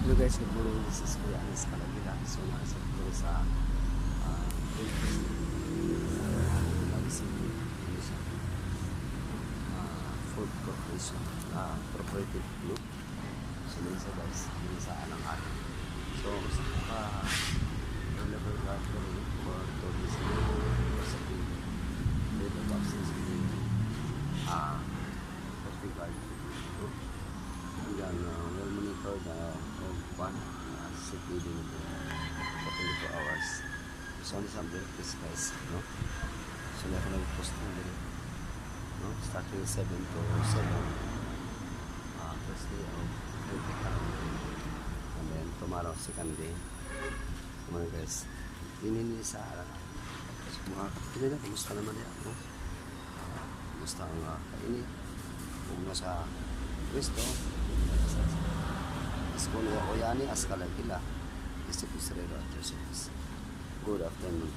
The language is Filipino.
Hello guys, good morning. This is Kuya Anis Kalagila. So, nasa po sa Food Corporation Cooperative Group. So, nasa guys, nasa alang atin. So, sa laboratory for tourism sa date of absence coffee garden. Yan, well monitored of one city din for 24 hours. So, only some benefits guys, no? So, na ako nag-post na din, no? Starting 7 to 7, first day of and then tomorrow, second day. So, mga guys, pinili sa harap. So, mga kapitid na, kumusta naman yan, no? Kumusta ang kainit? Kung nasa pwesto, School o yani as Kalagila, District Service. Good afternoon.